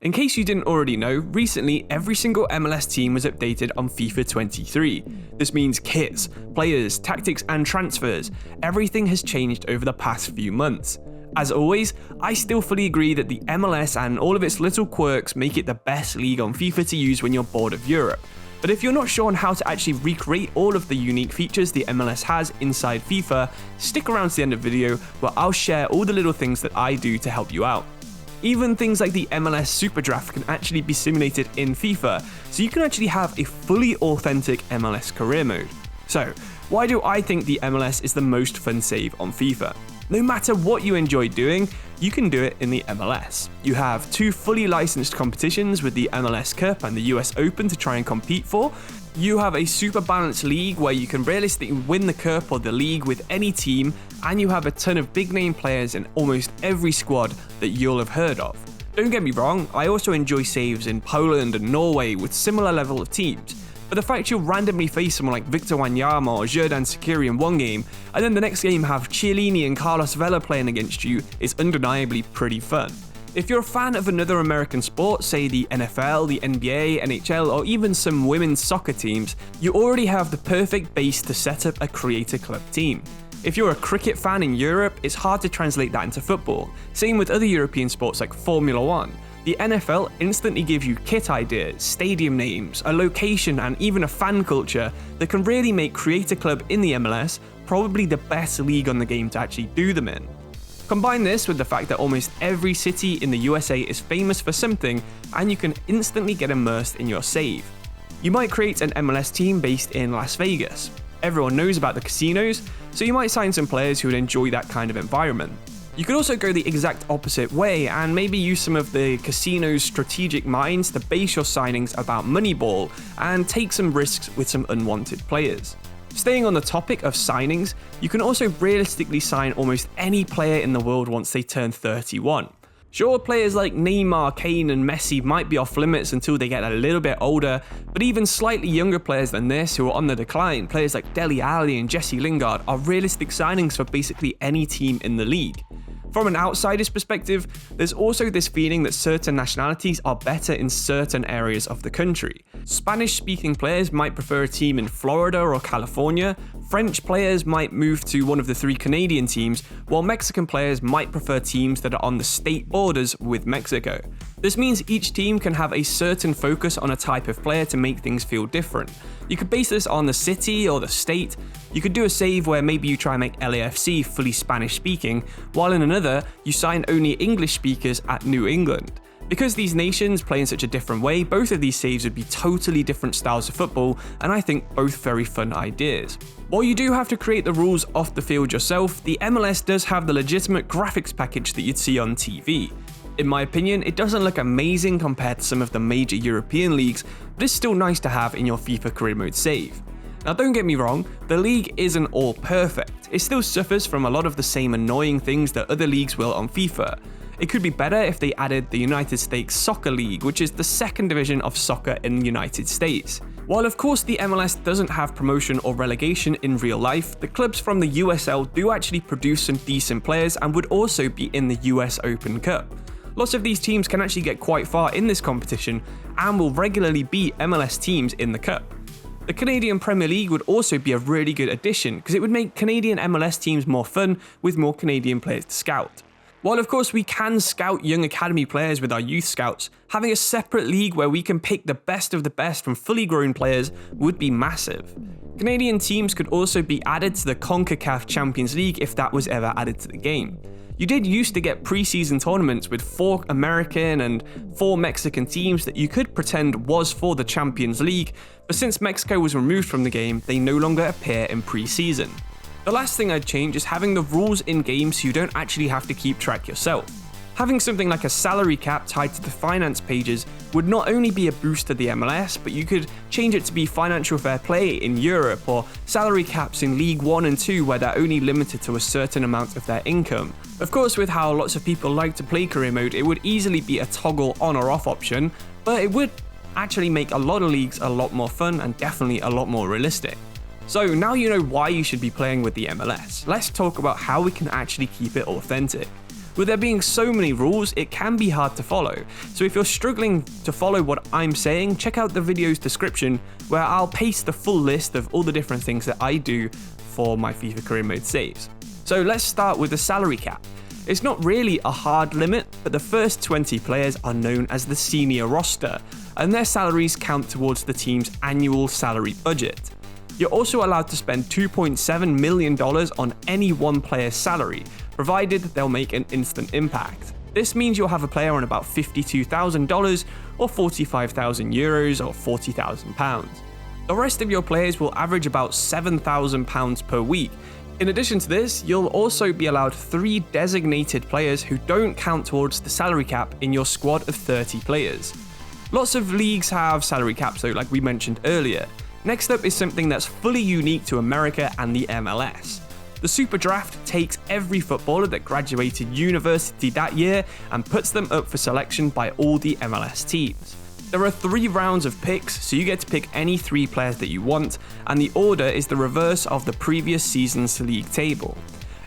In case you didn't already know, recently every single MLS team was updated on FIFA 23. This means kits, players, tactics and transfers. Everything has changed over the past few months. As always, I still fully agree that the MLS and all of its little quirks make it the best league on FIFA to use when you're bored of Europe. But if you're not sure on how to actually recreate all of the unique features the MLS has inside FIFA, stick around to the end of the video where I'll share all the little things that I do to help you out. Even things like the MLS Super Draft can actually be simulated in FIFA, so you can actually have a fully authentic MLS career mode. So, why do I think the MLS is the most fun save on FIFA? No matter what you enjoy doing, you can do it in the MLS. You have 2 fully licensed competitions with the MLS Cup and the US Open to try and compete for. You have a super balanced league where you can realistically win the Cup or the league with any team, and you have a ton of big name players in almost every squad that you'll have heard of. Don't get me wrong, I also enjoy saves in Poland and Norway with similar level of teams. But the fact you'll randomly face someone like Victor Wanyama or Xherdan Shaqiri in one game, and then the next game have Chiellini and Carlos Vela playing against you is undeniably pretty fun. If you're a fan of another American sport, say the NFL, the NBA, NHL, or even some women's soccer teams, you already have the perfect base to set up a creator club team. If you're a cricket fan in Europe, it's hard to translate that into football. Same with other European sports like Formula 1. The NFL instantly gives you kit ideas, stadium names, a location, and even a fan culture that can really make Creator Club in the MLS probably the best league on the game to actually do them in. Combine this with the fact that almost every city in the USA is famous for something, and you can instantly get immersed in your save. You might create an MLS team based in Las Vegas. Everyone knows about the casinos, so you might sign some players who would enjoy that kind of environment. You could also go the exact opposite way and maybe use some of the casino's strategic minds to base your signings about Moneyball and take some risks with some unwanted players. Staying on the topic of signings, you can also realistically sign almost any player in the world once they turn 31. Sure, players like Neymar, Kane and Messi might be off limits until they get a little bit older, but even slightly younger players than this who are on the decline, players like Dele Alli and Jesse Lingard, are realistic signings for basically any team in the league. From an outsider's perspective, there's also this feeling that certain nationalities are better in certain areas of the country. Spanish-speaking players might prefer a team in Florida or California, French players might move to one of the 3 Canadian teams, while Mexican players might prefer teams that are on the state borders with Mexico. This means each team can have a certain focus on a type of player to make things feel different. You could base this on the city or the state. You could do a save where maybe you try and make LAFC fully Spanish speaking, while in another, you sign only English speakers at New England. Because these nations play in such a different way, both of these saves would be totally different styles of football, and I think both very fun ideas. While you do have to create the rules off the field yourself, the MLS does have the legitimate graphics package that you'd see on TV. In my opinion, it doesn't look amazing compared to some of the major European leagues, but it's still nice to have in your FIFA career mode save. Now don't get me wrong, the league isn't all perfect. It still suffers from a lot of the same annoying things that other leagues will on FIFA. It could be better if they added the United States Soccer League, which is the 2nd division of soccer in the United States. While of course the MLS doesn't have promotion or relegation in real life, the clubs from the USL do actually produce some decent players and would also be in the US Open Cup. Lots of these teams can actually get quite far in this competition and will regularly beat MLS teams in the cup. The Canadian Premier League would also be a really good addition because it would make Canadian MLS teams more fun with more Canadian players to scout. While of course we can scout young academy players with our youth scouts, having a separate league where we can pick the best of the best from fully grown players would be massive. Canadian teams could also be added to the CONCACAF Champions League if that was ever added to the game. You did used to get pre-season tournaments with 4 American and 4 Mexican teams that you could pretend was for the Champions League, but since Mexico was removed from the game, they no longer appear in pre-season. The last thing I'd change is having the rules in-game so you don't actually have to keep track yourself. Having something like a salary cap tied to the finance pages would not only be a boost to the MLS, but you could change it to be financial fair play in Europe or salary caps in League 1 and 2 where they're only limited to a certain amount of their income. Of course, with how lots of people like to play career mode, it would easily be a toggle on or off option, but it would actually make a lot of leagues a lot more fun and definitely a lot more realistic. So now you know why you should be playing with the MLS. Let's talk about how we can actually keep it authentic. With there being so many rules, it can be hard to follow. So if you're struggling to follow what I'm saying, check out the video's description where I'll paste the full list of all the different things that I do for my FIFA career mode saves. So let's start with the salary cap. It's not really a hard limit, but the first 20 players are known as the senior roster, and their salaries count towards the team's annual salary budget. You're also allowed to spend $2.7 million on any one player's salary, provided they'll make an instant impact. This means you'll have a player on about $52,000 or €45,000 or £40,000. The rest of your players will average about £7,000 per week. In addition to this, you'll also be allowed 3 designated players who don't count towards the salary cap in your squad of 30 players. Lots of leagues have salary caps though, like we mentioned earlier. Next up is something that's fully unique to America and the MLS. The Super Draft takes every footballer that graduated university that year and puts them up for selection by all the MLS teams. There are 3 rounds of picks, so you get to pick any 3 players that you want, and the order is the reverse of the previous season's league table.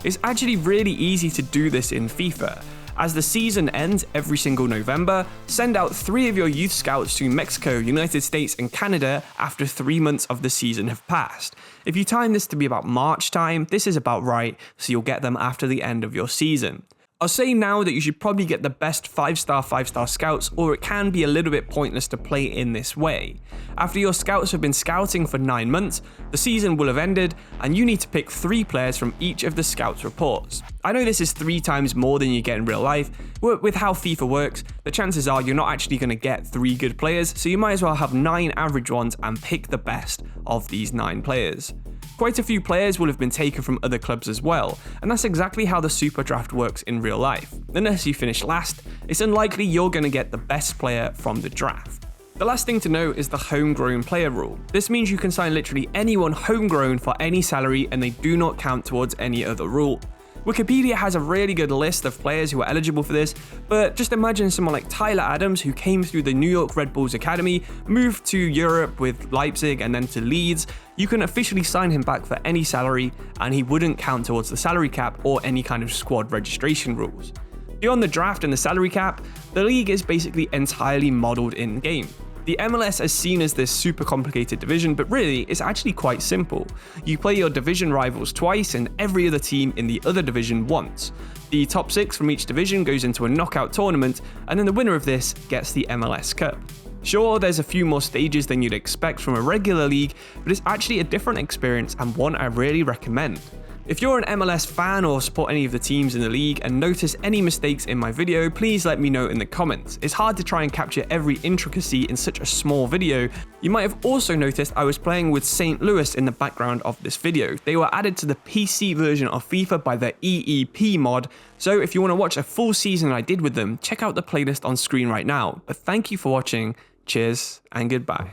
It's actually really easy to do this in FIFA. As the season ends every single November, send out 3 of your youth scouts to Mexico, United States, and Canada after 3 months of the season have passed. If you time this to be about March time, this is about right, so you'll get them after the end of your season. I'll say now that you should probably get the best 5-star scouts, or it can be a little bit pointless to play in this way. After your scouts have been scouting for 9 months, the season will have ended, and you need to pick 3 players from each of the scouts' reports. I know this is 3 times more than you get in real life, but with how FIFA works, the chances are you're not actually going to get 3 good players, so you might as well have 9 average ones and pick the best of these 9 players. Quite a few players will have been taken from other clubs as well, and that's exactly how the Super Draft works in real life. Unless you finish last, it's unlikely you're going to get the best player from the draft. The last thing to know is the homegrown player rule. This means you can sign literally anyone homegrown for any salary and they do not count towards any other rule. Wikipedia has a really good list of players who are eligible for this, but just imagine someone like Tyler Adams, who came through the New York Red Bulls Academy, moved to Europe with Leipzig and then to Leeds. You can officially sign him back for any salary, and he wouldn't count towards the salary cap or any kind of squad registration rules. Beyond the draft and the salary cap, the league is basically entirely modeled in-game. The MLS is seen as this super complicated division, but really, it's actually quite simple. You play your division rivals twice and every other team in the other division once. The top 6 from each division goes into a knockout tournament, and then the winner of this gets the MLS Cup. Sure, there's a few more stages than you'd expect from a regular league, but it's actually a different experience and one I really recommend. If you're an MLS fan or support any of the teams in the league and notice any mistakes in my video, please let me know in the comments. It's hard to try and capture every intricacy in such a small video. You might have also noticed I was playing with St. Louis in the background of this video. They were added to the PC version of FIFA by the EEP mod, so if you want to watch a full season I did with them, check out the playlist on screen right now. But thank you for watching, cheers and goodbye.